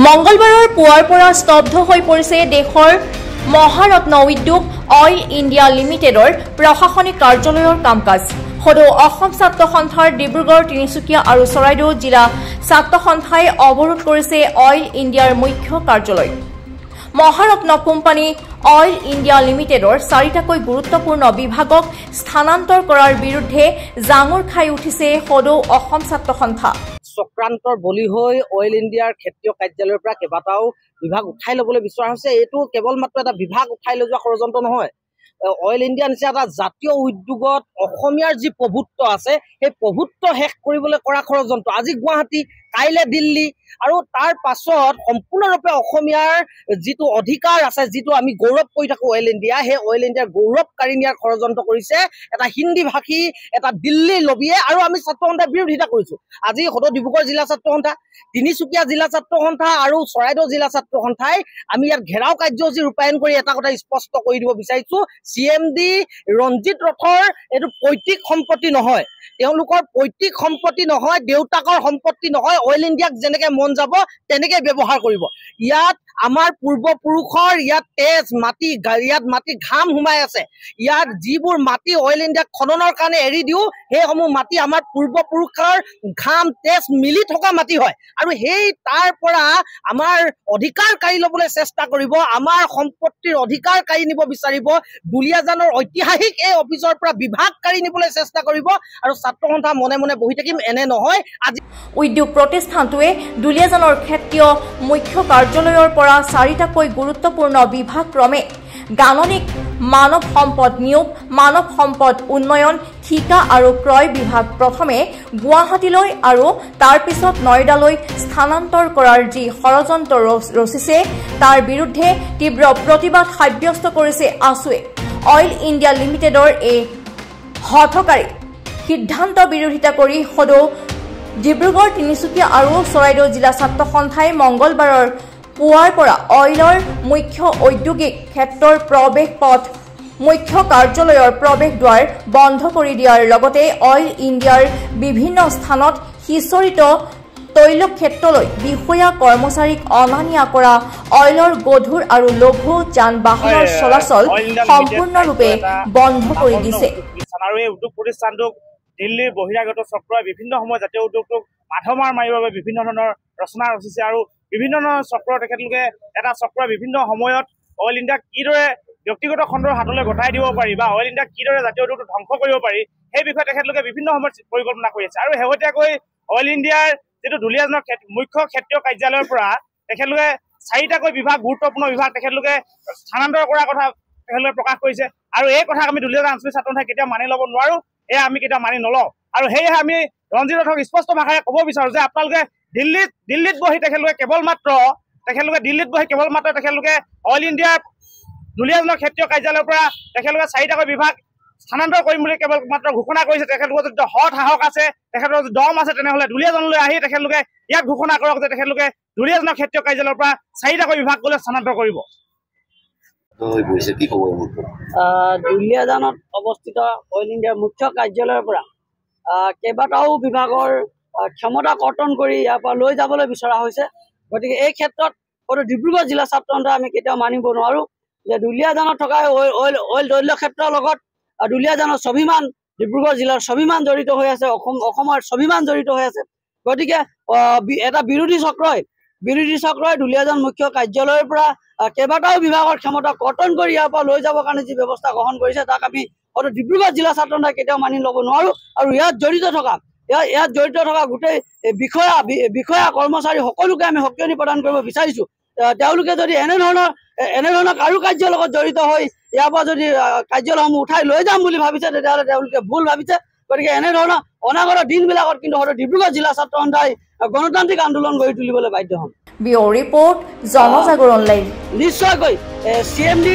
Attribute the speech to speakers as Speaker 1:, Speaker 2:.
Speaker 1: মঙ্গলবাৰৰ পুৱাৰ পৰা স্তব্ধ হৈ পৰিছে দেশৰ মহাৰত্ন উদ্যোগ অইল ইণ্ডিয়া লিমিটেডৰ প্ৰশাসনিক কাৰ্যালয়ৰ কাম-কাজ। সদৌ অসম ছাত্ৰ সন্থাৰ ডিব্ৰুগড়, তিনিচুকীয়া আৰু চৰাইদেউ জিলা ছাত্ৰ সন্থাই অৱৰোধ কৰিছে অইল ইণ্ডিয়াৰ মুখ্য কাৰ্যালয়। মহাৰত্ন কোম্পানী অইল ইণ্ডিয়া লিমিটেডৰ 4টাকৈ গুৰুত্বপূৰ্ণ বিভাগক স্থানান্তৰ কৰাৰ বিৰুদ্ধে জাঙুৰ খাই উঠিছে সদৌ অসম ছাত্ৰ সন্থা।
Speaker 2: চক্ৰান্তৰ বলি হৈ অইল ইণ্ডিয়াৰ ক্ষেত্ৰীয় কাৰ্যালয়ৰ পৰা কেইবাটাও বিভাগ উঠাই ল'বলৈ বিচৰা হৈছে। এইটো কেৱল মাত্ৰ এটা বিভাগ উঠাই লৈ যোৱা ষড়যন্ত্ৰ নহয়। অইল ইণ্ডিয়া নিচিনা এটা জাতীয় উদ্যোগত অসমীয়াৰ যি প্ৰভুত্ব আছে সেই প্ৰভুত্ব শেষ কৰিবলৈ কৰা ষড়যন্ত্ৰ। আজি গুৱাহাটী, কাইলে দিল্লী আৰু তাৰ পাছত সম্পূৰ্ণৰূপে অসমীয়াৰ যিটো অধিকাৰ আছে, যিটো আমি গৌৰৱ কৰি থাকোঁ অইল ইণ্ডিয়া, সেই অইল ইণ্ডিয়াৰ গৌৰৱ কাঢ়ি নিয়াৰ ষড়যন্ত্ৰ কৰিছে এটা হিন্দী ভাষী এটা দিল্লী লবিয়ে। আৰু আমি ছাত্ৰ সন্থাৰ বিৰোধিতা কৰিছোঁ। আজি সদৌ ডিব্ৰুগড় জিলা ছাত্ৰ সন্থা, তিনিচুকীয়া জিলা ছাত্ৰ সন্থা আৰু চৰাইদেউ জিলা ছাত্ৰ সন্থাই আমি ইয়াত ঘেৰাও কাৰ্যসূচী ৰূপায়ণ কৰি এটা কথা স্পষ্ট কৰি দিব বিচাৰিছোঁ, CMD ৰঞ্জিত ৰথৰ এইটো পৈতৃক সম্পত্তি নহয়, তেওঁলোকৰ পৈতৃক সম্পত্তি নহয়, দেউতাকৰ সম্পত্তি নহয়। অইল ইণ্ডিয়াক যেনেকৈ মন যাব তেনেকৈ ব্যৱহাৰ কৰিব। ইয়াত আমাৰ পূৰ্বপুৰুষৰ ইয়াত তেজ মাটি, ইয়াত মাটি ঘাম সোমাই আছে। ইয়াত যিবোৰ মাটি অইল ইণ্ডিয়াক খননৰ কাৰণে এৰি দিওঁ, সেইসমূহ মাটি আমাৰ পূৰ্বপুৰুষৰ ঘাম তেজ মিলি থকা মাটি হয়। আৰু সেই তাৰ পৰা আমাৰ অধিকাৰ কাঢ়ি ল'বলৈ চেষ্টা কৰিব, আমাৰ সম্পত্তিৰ অধিকাৰ কাঢ়ি নিব বিচাৰিব। দুলীয়াজানৰ ঐতিহাসিক এই অফিচৰ পৰা বিভাগ কাঢ়ি নিবলৈ চেষ্টা কৰিব। আৰু ছাত্ৰ সন্থা মনে মনে বহি থাকিম, এনে নহয়। আজি
Speaker 1: উদ্যোগ প্ৰতিষ্ঠানটোৱে দুলীয়াজানৰ ক্ষেত্ৰীয় মুখ্য কাৰ্যালয়ৰ পৰা 4টাকৈ গুৰুত্বপূৰ্ণ বিভাগ ক্ৰমে গাণনিক, মানৱ সম্পদ নিয়োগ, মানৱ সম্পদ উন্নয়ন, ঠিকা আৰু ক্ৰয় বিভাগ প্ৰথমে গুৱাহাটীলৈ আৰু তাৰ পিছত নয়ডালৈ স্থানান্তৰ কৰাৰ যি ষড়যন্ত্ৰ ৰচিছে তাৰ বিৰুদ্ধে তীব্ৰ প্ৰতিবাদ সাব্যস্ত কৰিছে আছুৱে। অইল ইণ্ডিয়া লিমিটেডৰ এই হঠকাৰী সিদ্ধান্ত বিৰোধিতা কৰি সদৌ ডিব্ৰুগড়, তিনিচুকীয়া আৰু চৰাইদেউ জিলা ছাত্ৰ সন্থাই মঙ্গলবাৰৰ পুৱাৰ পৰা অইলৰ মুখ্য ঔদ্যোগিক ক্ষেত্ৰৰ প্ৰৱেশ পথ, মুখ্য কাৰ্যালয়ৰ প্ৰৱেশ দুৱাৰ বন্ধ কৰি দিয়াৰ লগতে অইল ইণ্ডিয়াৰ বিভিন্ন স্থানত সিঁচৰিত তৈল ক্ষেত্ৰলৈ বিষয়া কৰ্মচাৰীক অনা নিয়া কৰা, অইলৰ গধুৰ আৰু লঘু যান বাহনৰ চলাচল সম্পূৰ্ণৰূপে বন্ধ কৰি দিছে।
Speaker 3: আৰু এই উদ্যোগ প্ৰতিষ্ঠানটোক দিল্লীৰ বহিৰাগত চক্ৰই বিভিন্ন সময়ত জাতীয় উদ্যোগটোক মাধমাৰ মাৰিবৰ বাবে বিভিন্ন ধৰণৰ ৰচনা ৰচিছে। আৰু বিভিন্ন ধৰণৰ চক্ৰ তেখেতলোকে এটা চক্ৰই বিভিন্ন সময়ত অইল ইণ্ডিয়াক কিদৰে ব্যক্তিগত খণ্ডৰ হাতলৈ গতাই দিব পাৰি বা অইল ইণ্ডিয়াক কিদৰে জাতীয় উদ্যোগটো ধ্বংস কৰিব পাৰি সেই বিষয়ে তেখেতলোকে বিভিন্ন সময়ত পৰিকল্পনা কৰি আছে। আৰু শেহতীয়াকৈ অইল ইণ্ডিয়াৰ যিটো দুলীয়াজানৰ মুখ্য ক্ষেত্ৰীয় কাৰ্যালয়ৰ পৰা তেখেতলোকে 4টাকৈ বিভাগ, গুৰুত্বপূৰ্ণ বিভাগ তেখেতলোকে স্থানান্তৰ কৰাৰ কথা তেখেতলোকে প্ৰকাশ কৰিছে। আৰু এই কথা আমি দুলীয়াজান আঞ্চলিক ছাত্ৰ সন্থাই কেতিয়াও মানি ল'ব নোৱাৰোঁ, এয়া আমি কেতিয়াও মানি নলওঁ। আৰু সেয়েহে আমি ৰঞ্জিত ৰথক স্পষ্ট ভাষাৰে ক'ব বিচাৰোঁ যে আপোনালোকে দিল্লীত বহি তেখেতলোকে কেৱল মাত্ৰ তেখেতলোকে অইল ইণ্ডিয়াৰ দুলীয়াজানৰ ক্ষেত্ৰীয় কাৰ্যালয়ৰ পৰা তেখেতলোকে 4টাকৈ বিভাগ স্থানান্তৰ কৰিম বুলি কেৱল মাত্ৰ ঘোষণা কৰিছে। তেখেতলোকৰ যদি সৎ সাহস আছে, তেখেতৰ যদি দম আছে, তেনেহ'লে দুলীয়াজানলৈ আহি তেখেতলোকে ইয়াক ঘোষণা কৰক যে তেখেতলোকে দুলীয়াজানৰ ক্ষেত্ৰীয় কাৰ্যালয়ৰ পৰা 4টাকৈ বিভাগলৈ স্থানান্তৰ কৰিব।
Speaker 2: দুলীয়াজানত অৱস্থিত অইল ইণ্ডিয়াৰ মুখ্য কাৰ্যালয়ৰ পৰা কেইবাটাও বিভাগৰ ক্ষমতা কৰ্তন কৰি ইয়াৰ পৰা লৈ যাবলৈ বিচৰা হৈছে। গতিকে এই ক্ষেত্ৰত ডিব্ৰুগড় জিলা ছাত্ৰ সন্থাই আমি কেতিয়াও মানিব নোৱাৰোঁ যে দুলীয়াজানত থকা অইল তৈল ক্ষেত্ৰৰ লগত দুলীয়াজানৰ স্বাভিমান, ডিব্ৰুগড় জিলাৰ স্বাভিমান জড়িত হৈ আছে, অসমৰ স্বাভিমান জড়িত হৈ আছে। গতিকে এটা বিৰোধী চক্ৰই দুলীয়াজান মুখ্য কাৰ্যালয়ৰ পৰা কেইবাটাও বিভাগৰ ক্ষমতা কৰ্তন কৰি ইয়াৰ পৰা লৈ যাবৰ কাৰণে যি ব্যৱস্থা গ্ৰহণ কৰিছে তাক আমি ডিব্ৰুগড় জিলা ছাত্ৰ সন্থাই কেতিয়াও মানি ল'ব নোৱাৰোঁ। আৰু ইয়াত জড়িত থকা গোটেই বিষয়া কৰ্মচাৰী সকলোকে আমি সক্ৰিয় প্ৰদান কৰিব বিচাৰিছোঁ। তেওঁলোকে যদি এনেধৰণৰ কাৰুকাৰ্যৰ লগত জড়িত হৈ ইয়াৰ পৰা যদি কাৰ্যালয়সমূহ উঠাই লৈ যাম বুলি ভাবিছে, তেতিয়াহ'লে তেওঁলোকে ভুল ভাবিছে। গতিকে এনেধৰণৰ অনাগত দিনবিলাকত কিন্তু ডিব্ৰুগড় জিলা ছাত্ৰ সন্থাই গণতান্ত্ৰিক আন্দোলন গঢ়ি তুলিবলৈ বাধ্য হ'ম।
Speaker 1: Bureau report, Janajagaran live.
Speaker 2: নিশ্চয়কৈ CMD